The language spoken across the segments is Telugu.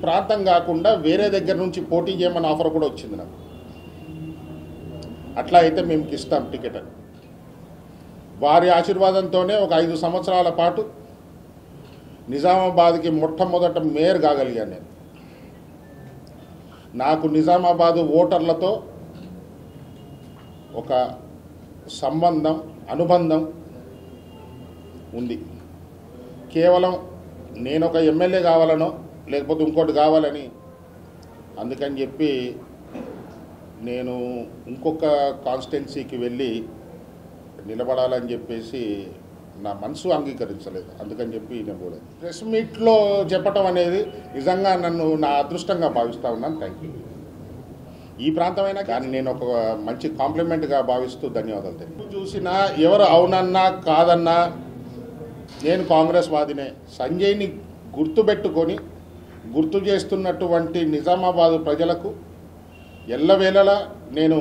ప్రాంతం కాకుండా వేరే దగ్గర నుంచి పోటీ చేయమని ఆఫర్ కూడా వచ్చింది నాకు. అట్లా అయితే మేము ఇస్తాం టికెట్ అని. వారి ఆశీర్వాదంతోనే ఒక 5 సంవత్సరాల పాటు నిజామాబాద్కి మొట్టమొదట మేయర్ కాగలిగాను నేను. నాకు నిజామాబాదు ఓటర్లతో ఒక సంబంధం, అనుబంధం ఉంది. కేవలం నేను ఒక ఎమ్మెల్యే కావాలనో లేకపోతే ఇంకోటి కావాలని అందుకని చెప్పి నేను ఇంకొక కాన్స్టిట్యున్సీకి వెళ్ళి నిలబడాలని చెప్పేసి నా మనసు అంగీకరించలేదు. అందుకని చెప్పి నేను పోలేదు. ప్రెస్ మీట్లో చెప్పటం అనేది నిజంగా నన్ను నా అదృష్టంగా భావిస్తూ ఉన్నాను. Thank you. ఈ ప్రాంతమైనా కానీ నేను ఒక మంచి కాంప్లిమెంట్గా భావిస్తూ ధన్యవాదాలు తెలియదు. చూసినా ఎవరు అవునన్నా కాదన్నా నేను కాంగ్రెస్ వాదినే. సంజయ్ని గుర్తుపెట్టుకొని గుర్తు చేస్తున్నటువంటి నిజామాబాదు ప్రజలకు ఎల్లవేళలా నేను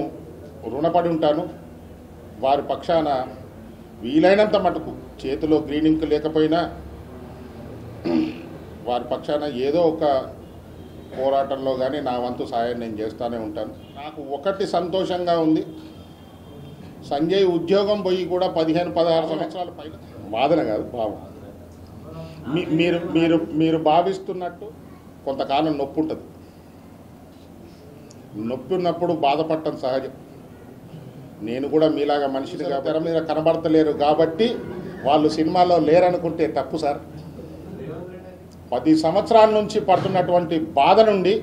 రుణపడి ఉంటాను. వారి పక్షాన వీలైనంత మటుకు చేతిలో గ్రీన్ ఇంక్ లేకపోయినా వారి పక్షాన ఏదో ఒక పోరాటంలో కానీ నా వంతు సాయం నేను చేస్తూనే ఉంటాను. నాకు ఒకటి సంతోషంగా ఉంది, సంజయ్ ఉద్యోగం పోయి కూడా 15-16 సంవత్సరాల పైన వాదన కాదు భావం. మీరు మీరు మీరు భావిస్తున్నట్టు కొంతకాలం నొప్పి ఉంటుంది. నొప్పి ఉన్నప్పుడు బాధపడటం సహజం. నేను కూడా మీలాగా మనిషినిగా తెర మీద కనబడతలేరు కాబట్టి వాళ్ళు సినిమాలో లేరనుకుంటే తప్పు సార్. 10 సంవత్సరాల నుంచి పడుతున్నటువంటి బాధ నుండి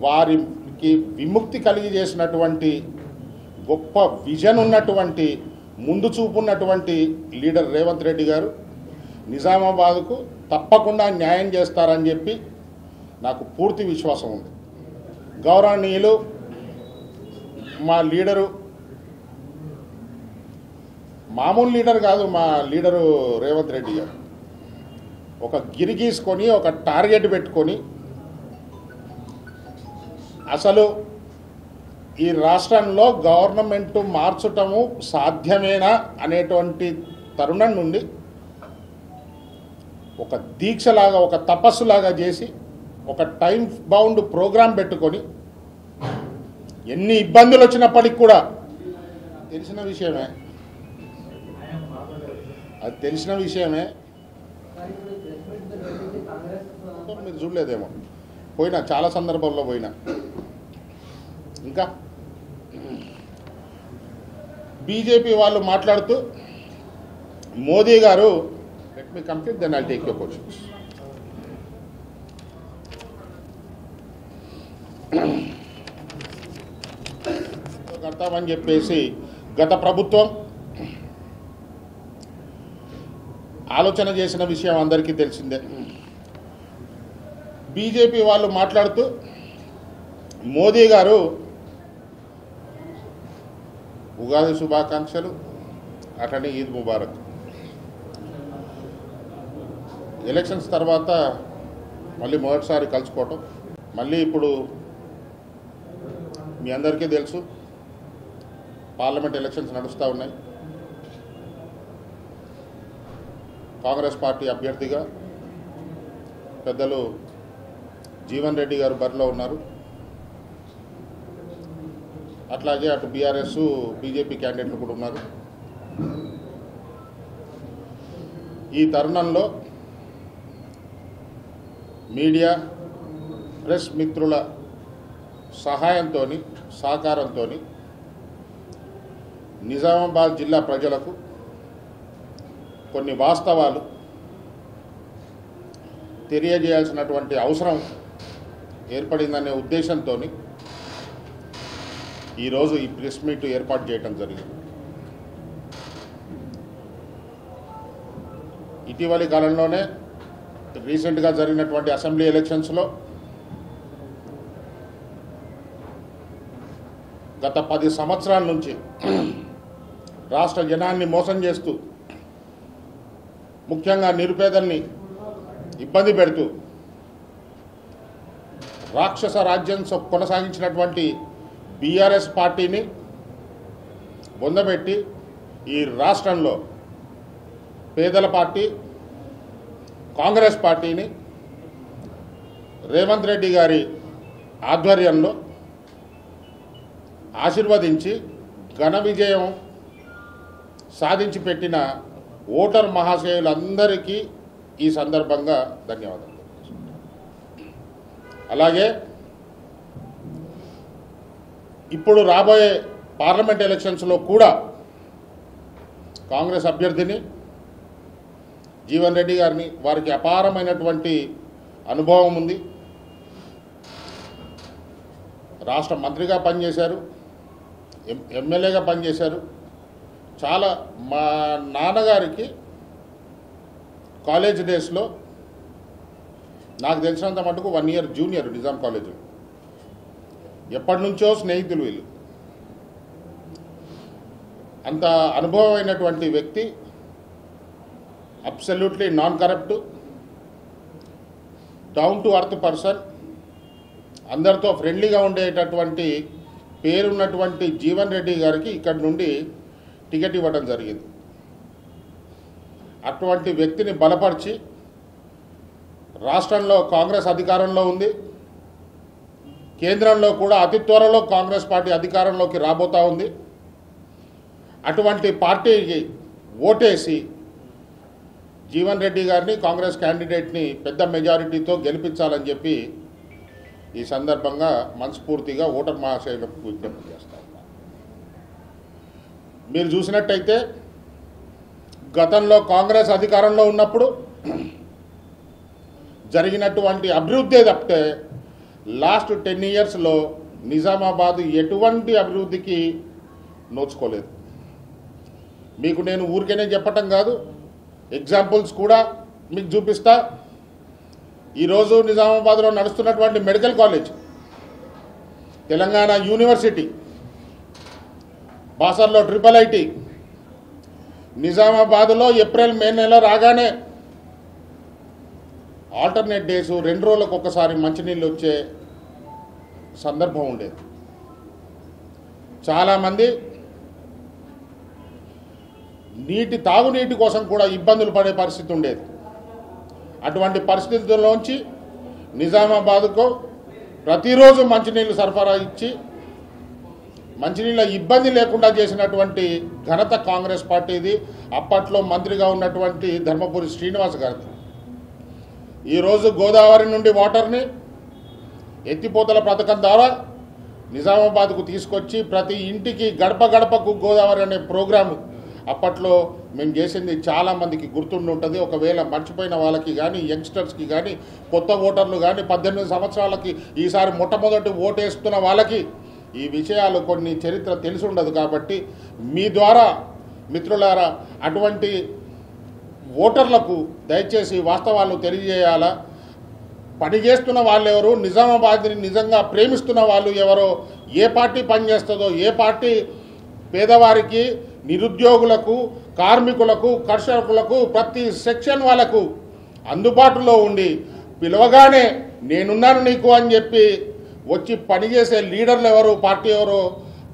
వారికి విముక్తి కలిగి చేసినటువంటి గొప్ప విజన్ ఉన్నటువంటి ముందు చూపున్నటువంటి లీడర్ రేవంత్ రెడ్డి గారు నిజామాబాద్కు తప్పకుండా న్యాయం చేస్తారని చెప్పి నాకు పూర్తి విశ్వాసం ఉంది. గౌరవనీయులు మా లీడరు, మామూలు లీడర్ కాదు, మా లీడరు రేవంత్ రెడ్డి గారు ఒక గిరి గీసుకొని ఒక టార్గెట్ పెట్టుకొని అసలు ఈ రాష్ట్రంలో గవర్నమెంట్ మార్చటము సాధ్యమేనా అనేటువంటి తరుణం నుండి ఒక దీక్షలాగా, ఒక తపస్సులాగా చేసి ఒక టైం బౌండ్ ప్రోగ్రాం పెట్టుకొని ఎన్ని ఇబ్బందులు వచ్చినప్పటికి కూడా తెలిసిన విషయమే, అది తెలిసిన విషయమే. మీరు చూడలేదేమో, పోయినా చాలా సందర్భాల్లో పోయినా. ఇంకా బీజేపీ వాళ్ళు మాట్లాడుతూ Modi garu, let me complete then I'll take your questions. కడతామని చెప్పేసి గత ప్రభుత్వం ఆలోచన చేసిన విషయం అందరికీ తెలిసిందే. బీజేపీ వాళ్ళు మాట్లాడుతూ మోదీ గారు ఉగాది శుభాకాంక్షలు, అట్లనే ఈద్ ముబారక్. ఎలక్షన్స్ తర్వాత మళ్ళీ మొదటిసారి కలుసుకోవటం, మళ్ళీ ఇప్పుడు మీ అందరికీ తెలుసు పార్లమెంట్ ఎలక్షన్స్ నడుస్తూ ఉన్నాయి. కాంగ్రెస్ పార్టీ అభ్యర్థిగా పెద్దలు జీవన్ రెడ్డి గారు బరిలో ఉన్నారు. అట్లాగే అటు బీఆర్ఎస్, బీజేపీ క్యాండిడేట్లు కూడా ఉన్నారు. ఈ తరుణంలో మీడియా, ప్రెస్ మిత్రుల సహాయంతో, సహకారంతో నిజామాబాద్ జిల్లా ప్రజలకు కొన్ని వాస్తవాలు తెలియజేయాల్సినటువంటి అవసరం ఏర్పడిందనే ఉద్దేశంతో ఈరోజు ఈ ప్రెస్ మీట్ ఏర్పాటు చేయడం జరిగింది. ఇటీవలి కాలంలోనే రీసెంట్గా జరిగినటువంటి అసెంబ్లీ ఎలక్షన్స్లో గత 10 సంవత్సరాల నుంచి రాష్ట్ర జనాన్ని మోసం చేస్తూ, ముఖ్యంగా నిరుపేదల్ని ఇబ్బంది పెడుతూ రాక్షస రాజ్యం కొనసాగించినటువంటి బీఆర్ఎస్ పార్టీని బొందబెట్టి ఈ రాష్ట్రంలో పేదల పార్టీ కాంగ్రెస్ పార్టీని రేవంత్ రెడ్డి గారి ఆధ్వర్యంలో ఆశీర్వదించి ఘన విజయం సాధించి పెట్టిన ఓటర్ మహాశయులందరికీ ఈ సందర్భంగా ధన్యవాదాలు. అలాగే ఇప్పుడు రాబోయే పార్లమెంట్ ఎలక్షన్స్లో కూడా కాంగ్రెస్ అభ్యర్థిని జీవన్ రెడ్డి గారిని, వారికి అపారమైనటువంటి అనుభవం ఉంది. రాష్ట్ర మంత్రిగా పనిచేశారు, ఎమ్మెల్యేగా పనిచేశారు. చాలా మా నాన్నగారికి కాలేజ్ డేస్లో నాకు తెలిసినంత మటుకు 1 ఇయర్ జూనియర్ నిజాం కాలేజీలో. ఎప్పటి నుంచో స్నేహితులు వీళ్ళు. అంత అనుభవమైనటువంటి వ్యక్తి, absolutely non corrupt, down to earth person, అందరితో ఫ్రెండ్లీగా ఉండేటటువంటి పేరున్నటువంటి జీవన్ రెడ్డి గారికి ఇక్కడి నుండి టికెట్ ఇవ్వడం జరిగింది. అటువంటి వ్యక్తిని బలపరిచి, రాష్ట్రంలో కాంగ్రెస్ అధికారంలో ఉంది, కేంద్రంలో కూడా అతి త్వరలో కాంగ్రెస్ పార్టీ అధికారంలోకి రాబోతూ ఉంది. అటువంటి పార్టీకి ఓటేసి జీవన్ రెడ్డి గారిని, కాంగ్రెస్ క్యాండిడేట్ని పెద్ద మెజారిటీతో గెలిపించాలని చెప్పి ఈ సందర్భంగా మనస్ఫూర్తిగా ఓటర్ మహాశయులకు విజ్ఞప్తి చేస్తా ఉన్నాను. మీరు చూసినట్టయితే గతంలో కాంగ్రెస్ అధికారంలో ఉన్నప్పుడు జరిగినటువంటి అభివృద్ధి తప్పితే లాస్ట్ 10 ఇయర్స్లో నిజామాబాద్ ఎటువంటి అభివృద్ధికి నోచుకోలేదు. మీకు నేను ఊరికేనే చెప్పటం కాదు, ఎగ్జాంపుల్స్ కూడా మీకు చూపిస్తా. ఈరోజు నిజామాబాద్లో నడుస్తున్నటువంటి మెడికల్ కాలేజ్, తెలంగాణ యూనివర్సిటీ, బాసర్లో IIIT, నిజామాబాద్లో ఏప్రిల్ మే నెల రాగానే ఆల్టర్నేట్ డేస్ 2 రోజులకు ఒకసారి మంచినీళ్ళు వచ్చే సందర్భం ఉండేది. చాలామంది తాగునీటి కోసం కూడా ఇబ్బందులు పడే పరిస్థితి ఉండేది. అటువంటి పరిస్థితుల్లోంచి నిజామాబాద్కు ప్రతిరోజు మంచినీళ్ళు సరఫరా ఇచ్చి మంచినీళ్ళ ఇబ్బంది లేకుండా చేసినటువంటి ఘనత కాంగ్రెస్ పార్టీది. అప్పట్లో మంత్రిగా ఉన్నటువంటి ధర్మపురి శ్రీనివాస్ గారిది. ఈరోజు గోదావరి నుండి వాటర్ని ఎత్తిపోతల పథకం ద్వారా నిజామాబాద్కు తీసుకొచ్చి ప్రతి ఇంటికి గడప గడపకు గోదావరి అనే ప్రోగ్రాము అప్పట్లో మేము చేసింది చాలామందికి గుర్తుండి ఉంటుంది. ఒకవేళ మర్చిపోయిన వాళ్ళకి కానీ, యంగ్స్టర్స్కి కానీ, కొత్త ఓటర్లు కానీ, 18 సంవత్సరాలకి ఈసారి మొట్టమొదటి ఓటేస్తున్న వాళ్ళకి ఈ విషయాలు కొన్ని చరిత్ర తెలిసి ఉండదు. కాబట్టి మీ ద్వారా మిత్రులారా అటువంటి ఓటర్లకు దయచేసి వాస్తవాలు తెలియజేయాలా. పనిచేస్తున్న వాళ్ళు ఎవరు, నిజామాబాద్ని నిజంగా ప్రేమిస్తున్న వాళ్ళు ఎవరో, ఏ పార్టీ పనిచేస్తుందో, ఏ పార్టీ పేదవారికి, నిరుద్యోగులకు, కార్మికులకు, కర్షకులకు, ప్రతి సెక్షన్ వాళ్ళకు అందుబాటులో ఉండి పిలవగానే నేనున్నాను నీకు అని చెప్పి వచ్చి పనిచేసే లీడర్లు ఎవరు, పార్టీ ఎవరో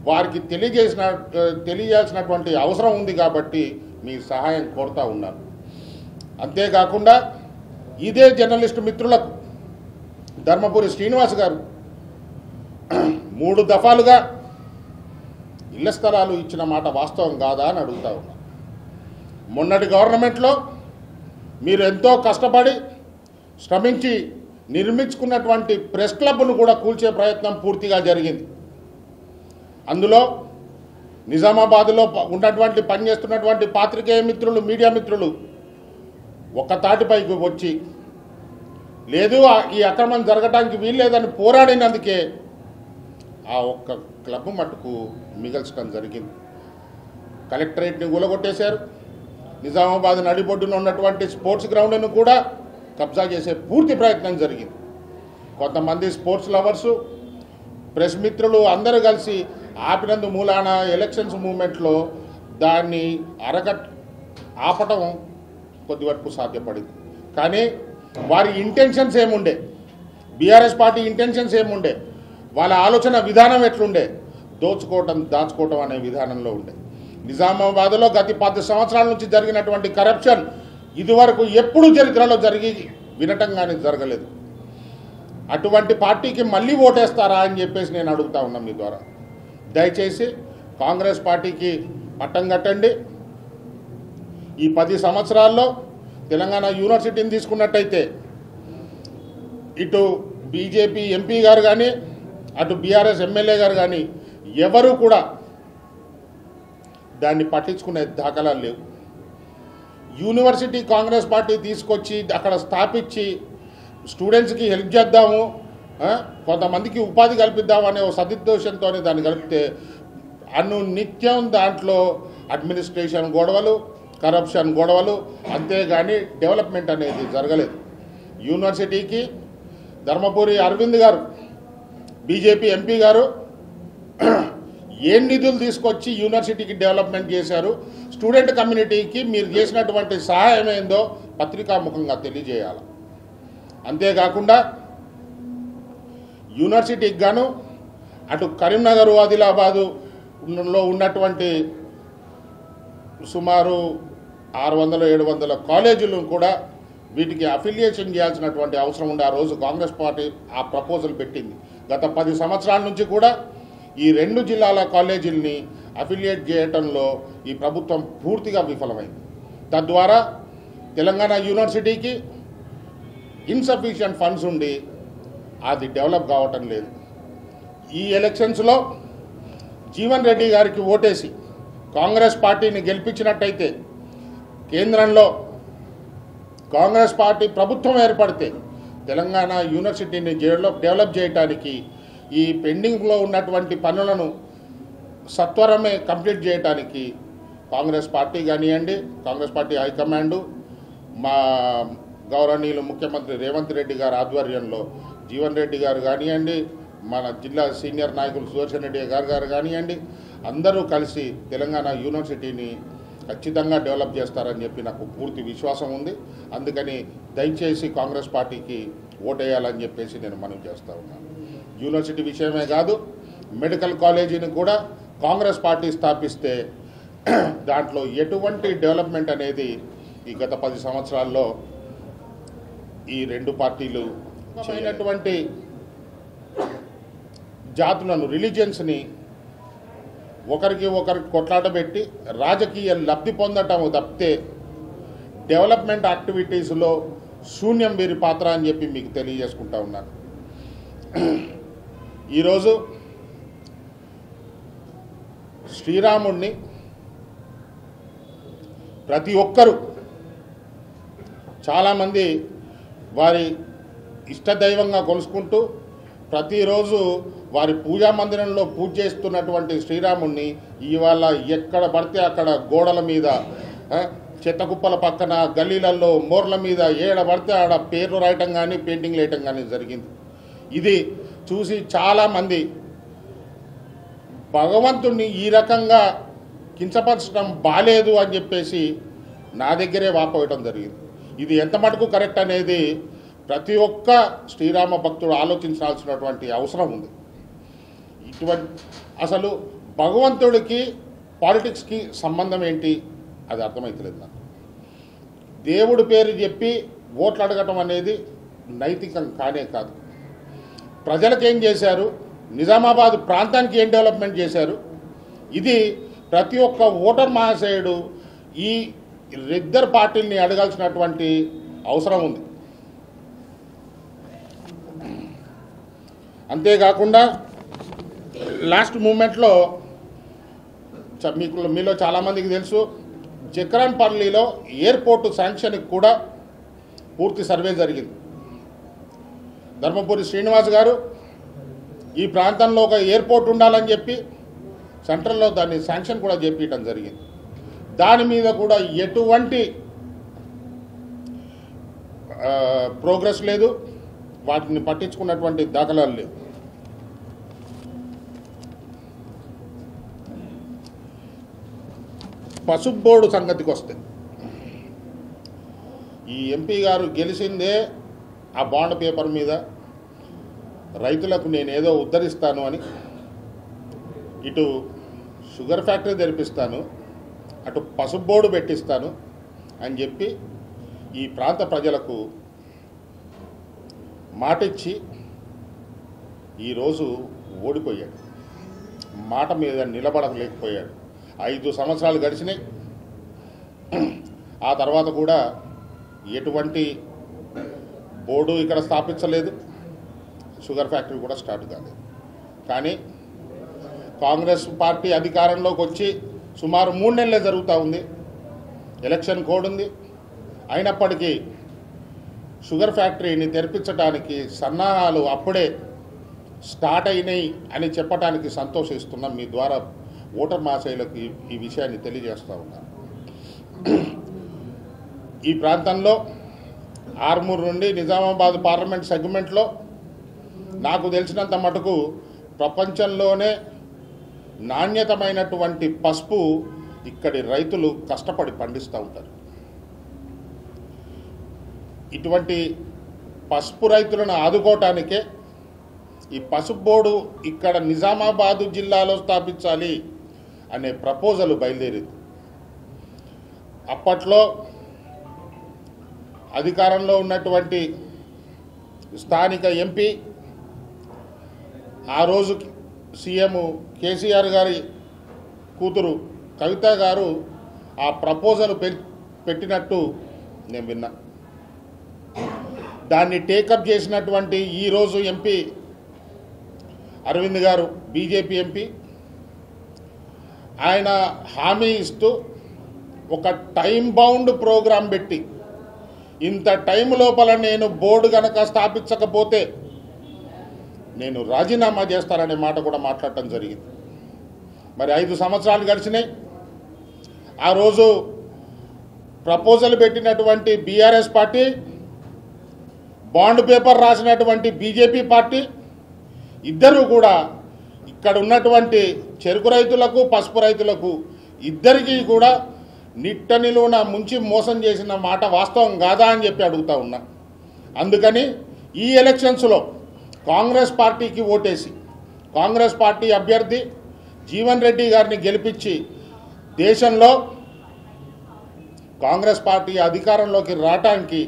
వారికి తెలియజేయాల్సినటువంటి అవసరం ఉంది. కాబట్టి మీ సహాయం కోరుతూ ఉన్నాను. అంతేకాకుండా ఇదే జర్నలిస్టు మిత్రులకు ధర్మపురి శ్రీనివాస్ గారు 3 దఫాలుగా ఇళ్ల స్థలాలు ఇచ్చిన మాట వాస్తవం కాదా అని అడుగుతా ఉన్నా. మొన్నటి గవర్నమెంట్లో మీరు ఎంతో కష్టపడి శ్రమించి నిర్మించుకున్నటువంటి ప్రెస్ క్లబ్ను కూడా కూల్చే ప్రయత్నం పూర్తిగా జరిగింది. అందులో నిజామాబాద్లో ఉన్నటువంటి పనిచేస్తున్నటువంటి పాత్రికేయ మిత్రులు, మీడియా మిత్రులు ఒక తాటిపైకి వచ్చి లేదు ఈ అక్రమం జరగడానికి వీల్లేదని పోరాడినందుకే ఆ ఒక్క క్లబ్ మట్టుకు మిగల్చడం జరిగింది. కలెక్టరేట్ని కూలగొట్టేశారు. నిజామాబాద్ నడిబొడ్డున ఉన్నటువంటి స్పోర్ట్స్ గ్రౌండ్ను కూడా కబ్జా చేసే పూర్తి ప్రయత్నం జరిగింది. కొంతమంది స్పోర్ట్స్ లవర్సు, ప్రెస్ మిత్రులు అందరూ కలిసి ఆపినందు మూలాన ఎలక్షన్స్ మూమెంట్లో దాన్ని ఆపటం కొద్ది వరకు సాధ్యపడింది. కానీ వారి ఇంటెన్షన్స్ ఏముండే, బీఆర్ఎస్ పార్టీ ఇంటెన్షన్స్ ఏముండే, వాళ్ళ ఆలోచన విధానం ఎట్లుండే, దాచుకోవటం అనే విధానంలో ఉండే. నిజామాబాద్లో గత 10 సంవత్సరాల నుంచి జరిగినటువంటి కరప్షన్ ఇదివరకు ఎప్పుడు చరిత్రలో జరిగి వినటం కానీ జరగలేదు. అటువంటి పార్టీకి మళ్ళీ ఓటేస్తారా అని చెప్పేసి నేను అడుగుతా ఉన్నా మీ ద్వారా. దయచేసి కాంగ్రెస్ పార్టీకి పట్టం కట్టండి. ఈ 10 సంవత్సరాల్లో తెలంగాణ యూనివర్సిటీని తీసుకున్నట్టయితే ఇటు బీజేపీ ఎంపీ గారు కానీ అటు బీఆర్ఎస్ ఎమ్మెల్యే గారు కానీ ఎవరు కూడా దాన్ని పట్టించుకునే దాఖలాలు లేవు. యూనివర్సిటీ కాంగ్రెస్ పార్టీ తీసుకొచ్చి అక్కడ స్థాపించి స్టూడెంట్స్కి హెల్ప్ చేద్దాము, కొంతమందికి ఉపాధి కల్పిద్దాము అనే ఒక సదుద్దేశంతో దాన్ని కలిపితే నిత్యం దాంట్లో అడ్మినిస్ట్రేషన్ గొడవలు, కరప్షన్ గొడవలు, అంతేగాని డెవలప్మెంట్ అనేది జరగలేదు. యూనివర్సిటీకి ధర్మపురి అరవింద్ గారు బీజేపీ ఎంపీ గారు ఏం నిధులు తీసుకొచ్చి యూనివర్సిటీకి డెవలప్మెంట్ చేశారు, స్టూడెంట్ కమ్యూనిటీకి మీరు చేసినటువంటి సహాయం ఏందో పత్రికాముఖంగా తెలియజేయాలి. అంతేకాకుండా యూనివర్సిటీకి గాను అటు కరీంనగర్, ఆదిలాబాదులో ఉన్నటువంటి సుమారు 600-700 కాలేజీలను కూడా వీటికి అఫిలియేషన్ చేయాల్సినటువంటి అవసరం ఉండే ఆ రోజు కాంగ్రెస్ పార్టీ ఆ ప్రపోజల్ పెట్టింది. గత 10 సంవత్సరాల నుంచి కూడా ఈ 2 జిల్లాల కాలేజీలని అఫిలియేట్ చేయటంలో ఈ ప్రభుత్వం పూర్తిగా విఫలమైంది. తద్వారా తెలంగాణ యూనివర్సిటీకి ఇన్సఫిషియంట్ ఫండ్స్ ఉండి అది డెవలప్ కావటం లేదు. ఈ ఎలక్షన్స్లో జీవన్ రెడ్డి గారికి ఓటేసి కాంగ్రెస్ పార్టీని గెలిపించినట్టయితే కేంద్రంలో కాంగ్రెస్ పార్టీ ప్రభుత్వం ఏర్పడితే తెలంగాణ యూనివర్సిటీని డెవలప్ చేయడానికి ఈ పెండింగ్లో ఉన్నటువంటి పనులను సత్వరమే కంప్లీట్ చేయడానికి కాంగ్రెస్ పార్టీ కానివ్వండి, కాంగ్రెస్ పార్టీ హైకమాండు, మా గౌరవనీయులు ముఖ్యమంత్రి రేవంత్ రెడ్డి గారి ఆధ్వర్యంలో జీవన్ రెడ్డి గారు కానివ్వండి, మన జిల్లా సీనియర్ నాయకులు సుదర్శన్ రెడ్డి గారు కానివ్వండి, అందరూ కలిసి తెలంగాణ యూనివర్సిటీని ఖచ్చితంగా డెవలప్ చేస్తారని చెప్పి నాకు పూర్తి విశ్వాసం ఉంది. అందుకని దయచేసి కాంగ్రెస్ పార్టీకి ఓటేయాలని చెప్పేసి నేను మనవి చేస్తూ ఉన్నాను. యూనివర్సిటీ విషయమే కాదు, మెడికల్ కాలేజీని కూడా కాంగ్రెస్ పార్టీ స్థాపిస్తే దాంట్లో ఎటువంటి డెవలప్మెంట్ అనేది ఈ గత 10 సంవత్సరాల్లో ఈ 2 పార్టీలు అయినటువంటి జాతులను, రిలీజియన్స్ని ఒకరికి కొట్లాట పెట్టి రాజకీయ లబ్ధి పొందటం తప్పితే డెవలప్మెంట్ యాక్టివిటీస్లో శూన్యం వీరి పాత్ర అని చెప్పి మీకు తెలియజేసుకుంటా ఉన్నాను. ఈరోజు శ్రీరాముడిని ప్రతి ఒక్కరూ చాలామంది వారి ఇష్టదైవంగా కొలుసుకుంటూ ప్రతిరోజు వారి పూజా మందిరంలో పూజ చేస్తున్నటువంటి శ్రీరాముడిని ఇవాళ ఎక్కడ పడితే అక్కడ గోడల మీద, చెత్త కుప్పల పక్కన, గల్లీలలో, మోర్ల మీద ఏడ పడితే ఆడ పేర్లు రాయటం కానీ పెయింటింగ్లు వేయటం కానీ జరిగింది. ఇది చూసి చాలామంది భగవంతుణ్ణి ఈ రకంగా కించపరచడం బాలేదు అని చెప్పేసి నా దగ్గరే వాపోయటం జరిగింది. ఇది ఎంత మటుకు కరెక్ట్ అనేది ప్రతి ఒక్క శ్రీరామ భక్తుడు ఆలోచించాల్సినటువంటి అవసరం ఉంది. అసలు భగవంతుడికి పాలిటిక్స్కి సంబంధం ఏంటి అది అర్థమవుతలేదు నాకు. దేవుడి పేరు చెప్పి ఓట్లు అడగటం అనేది నైతికం కానే కాదు. ప్రజలకేం చేశారు, నిజామాబాద్ ప్రాంతానికి ఏం డెవలప్మెంట్ చేశారు, ఇది ప్రతి ఒక్క ఓటర్ మహాశయుడు ఈ 2 పార్టీలని అడగాల్సినటువంటి అవసరం ఉంది. అంతేకాకుండా లాస్ట్ మూమెంట్లో మీలో చాలామందికి తెలుసు, చక్రాన్పల్లిలో ఎయిర్పోర్టు శాంక్షన్కి కూడా పూర్తి సర్వే జరిగింది. ధర్మపురి శ్రీనివాస్ గారు ఈ ప్రాంతంలో ఒక ఎయిర్పోర్ట్ ఉండాలని చెప్పి సెంట్రల్లో దాన్ని శాంక్షన్ కూడా చేపించడం జరిగింది. దాని మీద కూడా ఎటువంటి ప్రోగ్రెస్ లేదు, వాటిని పట్టించుకున్నటువంటి దాఖలాలు లేవు. పసుపు బోర్డు సంగతికి వస్తే ఈ ఎంపీ గారు గెలిచిందే ఆ బాండ్ పేపర్ మీద రైతులకు నేనేదో ఉద్ధరిస్తాను అని, ఇటు షుగర్ ఫ్యాక్టరీ తెరిపిస్తాను, అటు పసుపు బోర్డు పెట్టిస్తాను అని చెప్పి ఈ ప్రాంత ప్రజలకు మాటిచ్చి ఈరోజు ఓడిపోయాడు, మాట మీద నిలబడలేకపోయాడు. 5 సంవత్సరాలు గడిచినాయి. ఆ తర్వాత కూడా ఎటువంటి బోర్డు ఇక్కడ స్థాపించలేదు, షుగర్ ఫ్యాక్టరీ కూడా స్టార్ట్ కాలేదు. కానీ కాంగ్రెస్ పార్టీ అధికారంలోకి వచ్చి సుమారు 3 నెలలే జరుగుతూ ఉంది. ఎలక్షన్ కోడ్ ఉంది. అయినప్పటికీ షుగర్ ఫ్యాక్టరీని తెరిపించడానికి సన్నాహాలు అప్పుడే స్టార్ట్ అయినాయి అని చెప్పడానికి సంతోషిస్తున్నాం. మీ ద్వారా ఓటర్ మహాశయులకు ఈ విషయాన్ని తెలియజేస్తూ ఉన్నాను. ఈ ప్రాంతంలో ఆర్మూర్ నుండి నిజామాబాద్ పార్లమెంట్ సెగ్మెంట్లో నాకు తెలిసినంత మటుకు ప్రపంచంలోనే నాణ్యతమైనటువంటి పసుపు ఇక్కడి రైతులు కష్టపడి పండిస్తూ ఉంటారు. ఇటువంటి పసుపు రైతులను ఆదుకోవటానికే ఈ పసుపు బోర్డు ఇక్కడ నిజామాబాదు జిల్లాలో స్థాపించాలి అనే ప్రపోజల్ బయలుదేరింది. అప్పట్లో అధికారంలో ఉన్నటువంటి స్థానిక ఎంపీ, ఆ రోజు సీఎం కేసీఆర్ గారి కూతురు కవిత గారు ఆ ప్రపోజల్ పెట్టినట్టు నేను విన్నా. దాన్ని టేకప్ చేసినటువంటి ఈరోజు ఎంపీ అరవింద్ గారు, బీజేపీ ఎంపీ, ఆయన హామీ ఇస్తూ ఒక టైం బౌండ్ ప్రోగ్రాం పెట్టి ఇంత టైం లోపల నేను బోర్డు కనుక స్థాపించకపోతే నేను రాజీనామా చేస్తాననే మాట కూడా మాట్లాడటం జరిగింది. మరి 5 సంవత్సరాలు గడిచినాయి. ఆ రోజు ప్రపోజల్ పెట్టినటువంటి బీఆర్ఎస్ పార్టీ, బాండ్ పేపర్ రాసినటువంటి బీజేపీ పార్టీ ఇద్దరు కూడా ఇక్కడ ఉన్నటువంటి చెరుకు రైతులకు, పసుపు రైతులకు ఇద్దరికీ కూడా నిట్ట నిలువున ముంచి మోసం చేసిన మాట వాస్తవం కాదా అని చెప్పి అడుగుతా ఉన్నా. అందుకని ఈ ఎలక్షన్స్లో కాంగ్రెస్ పార్టీకి ఓటేసి కాంగ్రెస్ పార్టీ అభ్యర్థి జీవన్ రెడ్డి గారిని గెలిపించి దేశంలో కాంగ్రెస్ పార్టీ అధికారంలోకి రావటానికి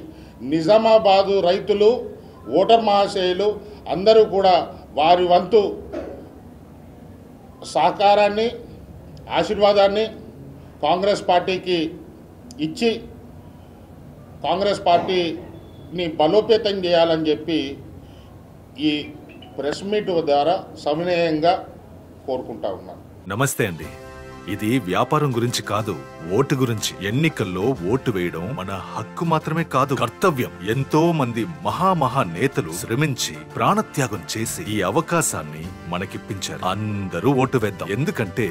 నిజామాబాదు రైతులు, ఓటర్ మహాశయులు అందరూ కూడా వారి వంతు సహకారాన్ని, ఆశీర్వాదాన్ని కాంగ్రెస్ పార్టీకి ఇచ్చి కాంగ్రెస్ పార్టీని బలోపేతం చేయాలని చెప్పి ఈ ప్రెస్ మీట్ ద్వారా సవినయంగా కోరుకుంటా ఉన్నాను. నమస్తే అండి. ఇది వ్యాపారం గురించి కాదు, ఓటు గురించి. ఎన్నికల్లో ఓటు వేయడం మన హక్కు మాత్రమే కాదు, కర్తవ్యం. ఎంతో మంది మహా నేతలు శ్రమించి ప్రాణత్యాగం చేసి ఈ అవకాశాన్ని మనకిప్పించారు. అందరూ ఓటు వేద్దాం. ఎందుకంటే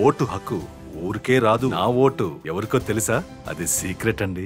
ఓటు హక్కు ఊరికే రాదు. నా ఓటు ఎవరికో తెలుసా? అది సీక్రెట్ అండి.